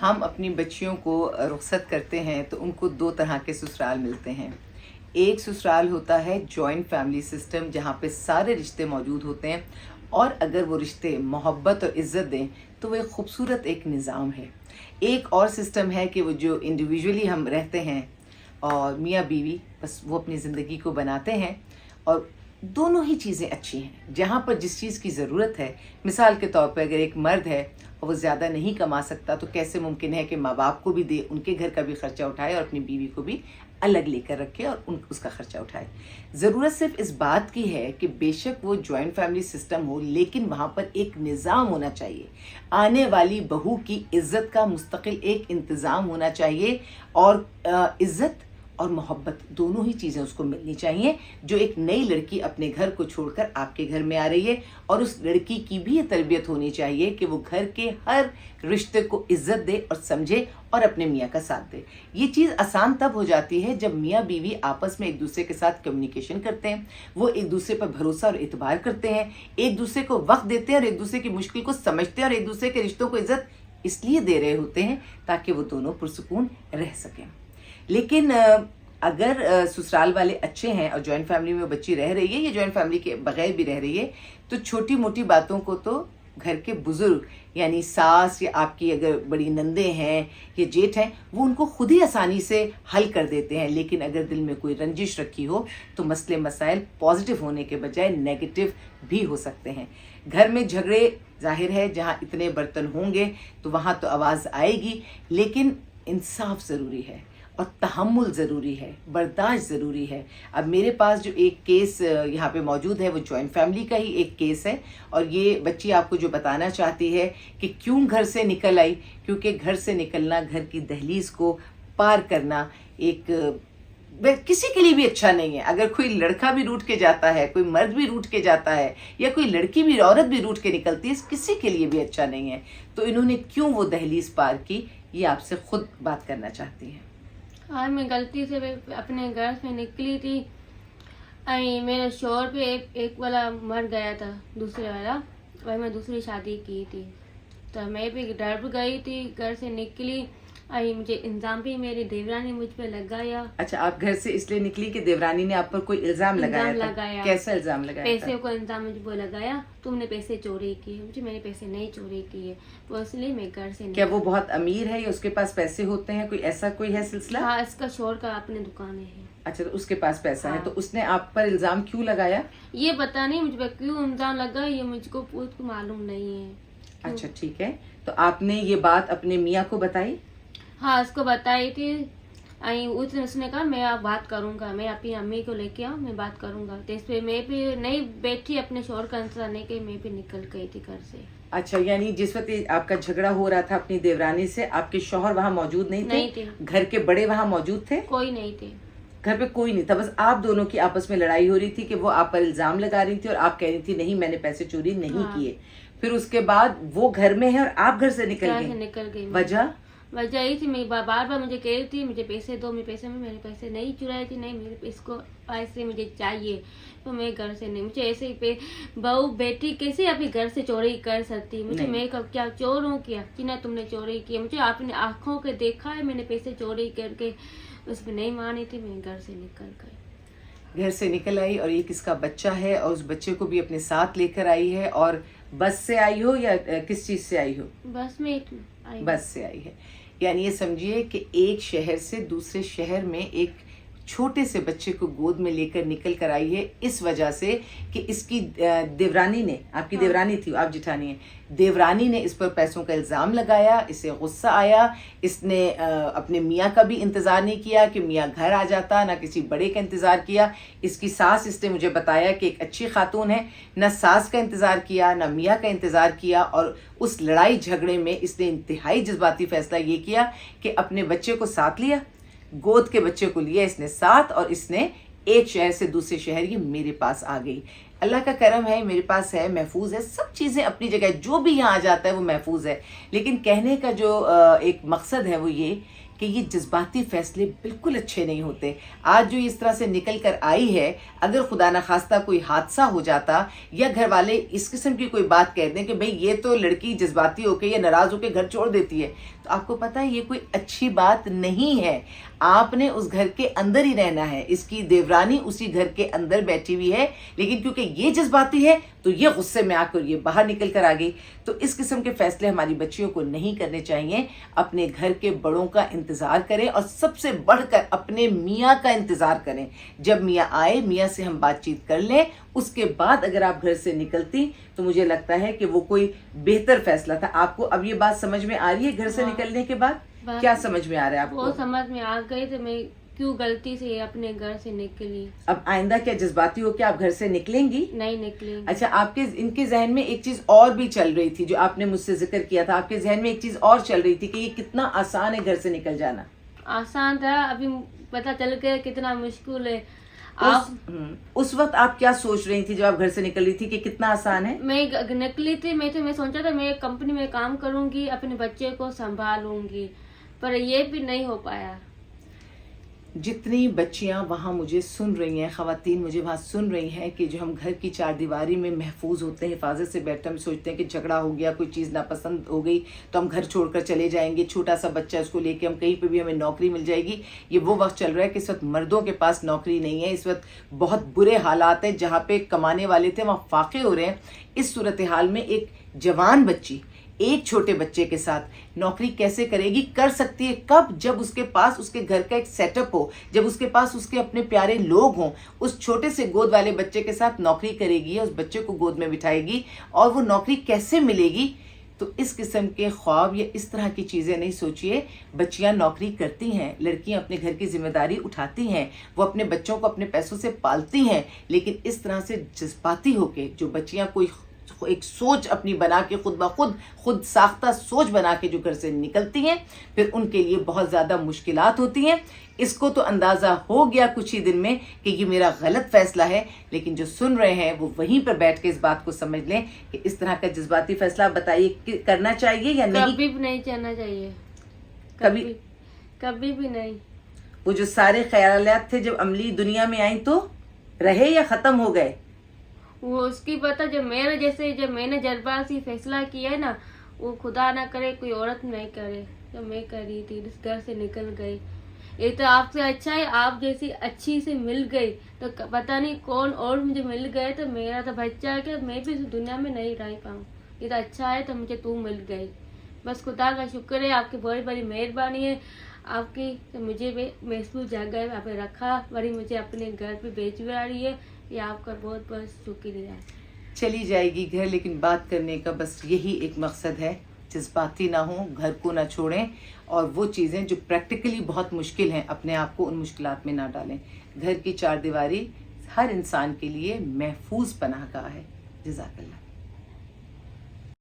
ہم اپنی بچیوں کو رخصت کرتے ہیں تو ان کو دو طرح کے سسرال ملتے ہیں. ایک سسرال ہوتا ہے جوائنٹ فیملی سسٹم جہاں پہ سارے رشتے موجود ہوتے ہیں اور اگر وہ رشتے محبت اور عزت دیں تو وہ ایک خوبصورت ایک نظام ہے. ایک اور سسٹم ہے کہ وہ جو انڈیویجولی ہم رہتے ہیں اور میاں بیوی بس وہ اپنی زندگی کو بناتے ہیں اور دونوں ہی چیزیں اچھی ہیں. جہاں پر جس چیز کی ضرورت ہے، مثال کے طور پہ اگر ایک مرد ہے اور وہ زیادہ نہیں کما سکتا تو کیسے ممکن ہے کہ ماں باپ کو بھی دے، ان کے گھر کا بھی خرچہ اٹھائے اور اپنی بیوی کو بھی الگ لے کر رکھے اور اس کا خرچہ اٹھائے. ضرورت صرف اس بات کی ہے کہ بے شک وہ جوائنٹ فیملی سسٹم ہو لیکن وہاں پر ایک نظام ہونا چاہیے. آنے والی بہو کی عزت کا مستقل ایک انتظام ہونا چاہیے اور عزت اور محبت دونوں ہی چیزیں اس کو ملنی چاہیے. جو ایک نئی لڑکی اپنے گھر کو چھوڑ کر آپ کے گھر میں آ رہی ہے اور اس لڑکی کی بھی یہ تربیت ہونی چاہیے کہ وہ گھر کے ہر رشتے کو عزت دے اور سمجھے اور اپنے میاں کا ساتھ دے. یہ چیز آسان تب ہو جاتی ہے جب میاں بیوی آپس میں ایک دوسرے کے ساتھ کمیونیکیشن کرتے ہیں، وہ ایک دوسرے پر بھروسہ اور اعتبار کرتے ہیں، ایک دوسرے کو وقت دیتے ہیں اور ایک دوسرے کی مشکل کو سمجھتے ہیں اور ایک دوسرے کے رشتوں کو عزت اس لیے دے رہے ہوتے ہیں تاکہ وہ دونوں پرسکون رہ سکیں. لیکن اگر سسرال والے اچھے ہیں اور جوائنٹ فیملی میں بچی رہ رہی ہے یا جوائنٹ فیملی کے بغیر بھی رہ رہی ہے تو چھوٹی موٹی باتوں کو تو گھر کے بزرگ یعنی ساس یا آپ کی اگر بڑی نندیں ہیں یا جیٹھ ہیں وہ ان کو خود ہی آسانی سے حل کر دیتے ہیں. لیکن اگر دل میں کوئی رنجش رکھی ہو تو مسئلے مسائل پازیٹیو ہونے کے بجائے نیگیٹو بھی ہو سکتے ہیں. گھر میں جھگڑے ظاہر ہے جہاں اتنے برتن ہوں گے تو وہاں تو آواز آئے گی، لیکن انصاف ضروری ہے اور تحمل ضروری ہے، برداشت ضروری ہے. اب میرے پاس جو ایک کیس یہاں پہ موجود ہے وہ جوائنٹ فیملی کا ہی ایک کیس ہے اور یہ بچی آپ کو جو بتانا چاہتی ہے کہ کیوں گھر سے نکل آئی، کیونکہ گھر سے نکلنا، گھر کی دہلیز کو پار کرنا ایک کسی کے لیے بھی اچھا نہیں ہے. اگر کوئی لڑکا بھی روٹ کے جاتا ہے، کوئی مرد بھی روٹ کے جاتا ہے یا کوئی لڑکی بھی عورت بھی روٹ کے نکلتی ہے، کسی کے لیے بھی اچھا نہیں ہے. تو انہوں نے کیوں وہ دہلیز پار کی یہ آپ سے خود بات کرنا چاہتی ہیں. آج میں غلطی سے اپنے گھر سے نکلی تھی، میرے شوہر پہ ایک والا مر گیا تھا، دوسرے والا، وہی میں دوسری شادی کی تھی تو میں بھی ڈر گئی تھی. گھر سے نکلی، مجھے الزام بھی میری دیورانی مجھ پہ لگایا. اچھا، آپ گھر سے اس لیے نکلی کہ دیورانی نے آپ پر کوئی الزام لگایا؟ کیسا الزام لگایا؟ پیسے کو الزام مجھ پہ لگایا، تم نے پیسے چوری کیے. مجھے میں نے پیسے نہیں چوری کیے، تو اس لیے میں گھر سے. کیا وہ بہت امیر ہے یا اس کے پاس پیسے ہوتے ہیں؟ کوئی ایسا کوئی ہے سلسلہ؟ ہاں، اس کا شوہر کا اپنے دکان ہے. اچھا، تو اس کے پاس پیسہ ہے، تو اس نے آپ پر الزام کیوں لگایا؟ یہ پتا نہیں مجھ پہ کیوں الزام لگا، یہ مجھ کو معلوم نہیں ہے. اچھا ٹھیک ہے، تو آپ نے یہ بات اپنے میاں کو بتائی؟ ہاں، اس کو بتائی تھی. اس نے کہا میں آپ بات کروں گا، میں اپنی امی کو لے کے آؤں، میں بات کروں گا. تو اس پہ میں بھی نہیں بیٹھی، اپنے شوہر کا انتظار نہیں کہ میں بھی نکل گئی تھی گھر سے. اچھا، یعنی جس وقت آپ کا جھگڑا ہو رہا تھا اپنی دیورانی سے، آپ کے شوہر وہاں موجود نہیں تھے؟ گھر کے بڑے وہاں موجود تھے؟ کوئی نہیں تھے، گھر پہ کوئی نہیں تھا، بس آپ دونوں کی آپس میں لڑائی ہو رہی تھی کہ وہ آپ پر الزام لگا رہی تھی اور آپ کہہ رہی تھی نہیں میں نے پیسے چوری نہیں کیے. پھر اس کے بعد وہ گھر میں ہے اور آپ گھر سے نکل گئی. وجہ یہی تھی، میں بار بار مجھے کہہ رہی تھی مجھے پیسے دو، میں نے پیسے نہیں چرائے تھے، نہیں میرے اس کو پیسے مجھے چاہیے. تو میں گھر سے نہیں، مجھے ایسے ہی بہو بیٹی کیسے اپنی گھر سے چوری کر سکتی؟ مجھے میں کیا چور ہوں کیا کہ نہ تم نے چوری کی؟ مجھے اپنی آنکھوں کے دیکھا ہے میں نے پیسے چوری کر کے. اس میں نہیں مانی تھی، میں گھر سے نکل گئی. گھر سے نکل آئی اور ایک اس کا بچہ ہے اور اس بچے کو بھی اپنے ساتھ لے کر آئی ہے. اور بس سے آئی ہو یا کس چیز سے آئی ہو؟ بس میں بس سے آئی ہے. یعنی یہ سمجھیے کہ ایک شہر سے دوسرے شہر میں ایک چھوٹے سے بچے کو گود میں لے کر نکل کر آئی ہے اس وجہ سے کہ اس کی دیورانی نے، آپ کی دیورانی تھی، آپ جٹھانی ہیں، دیورانی نے اس پر پیسوں کا الزام لگایا. اسے غصہ آیا، اس نے اپنے میاں کا بھی انتظار نہیں کیا کہ میاں گھر آ جاتا، نہ کسی بڑے کا انتظار کیا. اس کی ساس، اس نے مجھے بتایا کہ ایک اچھی خاتون ہے، نہ ساس کا انتظار کیا نہ میاں کا انتظار کیا. اور اس لڑائی جھگڑے میں اس نے انتہائی جذباتی فیصلہ یہ کیا کہ اپنے بچے کو ساتھ لیا، گود کے بچے کو لیا اس نے ساتھ، اور اس نے ایک شہر سے دوسرے شہر یہ میرے پاس آ گئی. اللہ کا کرم ہے، میرے پاس ہے، محفوظ ہے، سب چیزیں اپنی جگہ، جو بھی یہاں آ جاتا ہے وہ محفوظ ہے. لیکن کہنے کا جو ایک مقصد ہے وہ یہ کہ یہ جذباتی فیصلے بالکل اچھے نہیں ہوتے. آج جو اس طرح سے نکل کر آئی ہے, اگر خدا نخواستہ کوئی حادثہ ہو جاتا یا گھر والے اس قسم کی کوئی بات کہہ دیں کہ بھئی یہ تو لڑکی جذباتی ہو کے یا ناراض ہو کے گھر چھوڑ دیتی ہے, تو آپ کو پتہ ہے یہ کوئی اچھی بات نہیں ہے. آپ نے اس گھر کے اندر ہی رہنا ہے, اس کی دیورانی اسی گھر کے اندر بیٹھی ہوئی ہے, لیکن کیونکہ یہ جذباتی ہے تو یہ غصے میں آ کر یہ باہر نکل کر آ گئی. تو اس قسم کے فیصلے ہماری بچیوں کو نہیں کرنے چاہیے. اپنے گھر کے بڑوں کا انتظار کریں اور سب سے بڑھ کر اپنے میاں کا انتظار کریں. جب میاں آئے, میاں سے ہم بات چیت کر لیں, اس کے بعد اگر آپ گھر سے نکلتی تو مجھے لگتا ہے کہ وہ کوئی بہتر فیصلہ تھا. آپ کو اب یہ بات سمجھ میں آ رہی ہے گھر سے نکلنے کے بعد؟ کیا سمجھ میں آ رہا ہے آپ کو؟ وہ سمجھ میں آ گئی تو میں کیوں غلطی سے اپنے گھر سے نکلی. اب آئندہ کیا جذباتی ہو کے آپ گھر سے نکلیں گی؟ نہیں نکلیں. اچھا, آپ کے ان کے ذہن میں ایک چیز اور بھی چل رہی تھی جو آپ نے مجھ سے ذکر کیا تھا. آپ کے ذہن میں ایک چیز اور چل رہی تھی کہ یہ کتنا آسان ہے گھر سے نکل جانا. آسان تھا, ابھی پتہ چل گیا کتنا مشکل ہے. اس وقت آپ کیا سوچ رہی تھی جب آپ گھر سے نکل رہی تھی کہ کتنا آسان ہے؟ میں نکلی تھی, میں سوچا تھا میں کمپنی میں کام کروں گی, اپنے بچے کو سنبھالوں گی, پر یہ بھی نہیں ہو پایا. جتنی بچیاں وہاں مجھے سن رہی ہیں, خواتین مجھے وہاں سن رہی ہیں کہ جو ہم گھر کی چار دیواری میں محفوظ ہوتے ہیں, حفاظت سے بیٹھتے ہیں, ہم سوچتے ہیں کہ جھگڑا ہو گیا, کوئی چیز ناپسند ہو گئی تو ہم گھر چھوڑ کر چلے جائیں گے, چھوٹا سا بچہ اس کو لے کے ہم کہیں پہ بھی ہمیں نوکری مل جائے گی. یہ وہ وقت چل رہا ہے کہ اس وقت مردوں کے پاس نوکری نہیں ہے, اس وقت بہت برے حالات ہیں, جہاں پہ کمانے والے تھے وہاں فاقے ہو رہے ہیں. اس صورتحال میں ایک جوان بچی ایک چھوٹے بچے کے ساتھ نوکری کیسے کرے گی؟ کر سکتی ہے کب؟ جب اس کے پاس اس کے گھر کا ایک سیٹ اپ ہو, جب اس کے پاس اس کے اپنے پیارے لوگ ہوں. اس چھوٹے سے گود والے بچے کے ساتھ نوکری کرے گی, اس بچے کو گود میں بٹھائے گی, اور وہ نوکری کیسے ملے گی؟ تو اس قسم کے خواب یا اس طرح کی چیزیں نہیں سوچیے. بچیاں نوکری کرتی ہیں, لڑکیاں اپنے گھر کی ذمہ داری اٹھاتی ہیں, وہ اپنے بچوں کو اپنے پیسوں سے پالتی ہیں, لیکن اس طرح سے جذباتی ہو کے جو بچیاں کوئی ایک سوچ اپنی بنا کے خود ساختہ سوچ بنا کے جو گھر سے نکلتی ہیں, پھر ان کے لیے بہت زیادہ مشکلات ہوتی ہیں. اس کو تو اندازہ ہو گیا کچھ ہی دن میں کہ یہ میرا غلط فیصلہ ہے, لیکن جو سن رہے ہیں وہ وہیں پر بیٹھ کے اس بات کو سمجھ لیں کہ اس طرح کا جذباتی فیصلہ بتائیے کہ کرنا چاہیے یا نہیں؟ کبھی بھی نہیں کرنا چاہیے, کبھی بھی نہیں. وہ جو سارے خیالات تھے جب عملی دنیا میں آئیں تو رہے یا ختم ہو گئے؟ وہ اس کی پتہ, جب میں نے جذباتی فیصلہ کیا ہے نا, وہ خدا نہ کرے کوئی عورت نہیں کرے جو میں کری تھی, اس گھر سے نکل گئی. یہ تو آپ سے اچھا ہے, آپ جیسی اچھی سے مل گئی, تو پتہ نہیں کون اور مجھے مل گئے تو میرا تو بچہ ہے کہ میں بھی اس دنیا میں نہیں رہ پاؤں. یہ تو اچھا ہے تو مجھے تو مل گئی. بس خدا کا شکر ہے, آپ کی بڑی بڑی مہربانی ہے آپ کی, تو مجھے بھی محسوس جگہ یہاں پہ رکھا, بڑی مجھے اپنے گھر پہ بھیجوا رہی ہے. یہ آپ کا بہت بہت شکریہ. چلی جائے گی گھر, لیکن بات کرنے کا بس یہی ایک مقصد ہے, جذباتی نہ ہوں, گھر کو نہ چھوڑیں, اور وہ چیزیں جو پریکٹیکلی بہت مشکل ہیں اپنے آپ کو ان مشکلات میں نہ ڈالیں. گھر کی چار دیواری ہر انسان کے لیے محفوظ پناہ گاہ ہے. جزاک اللہ.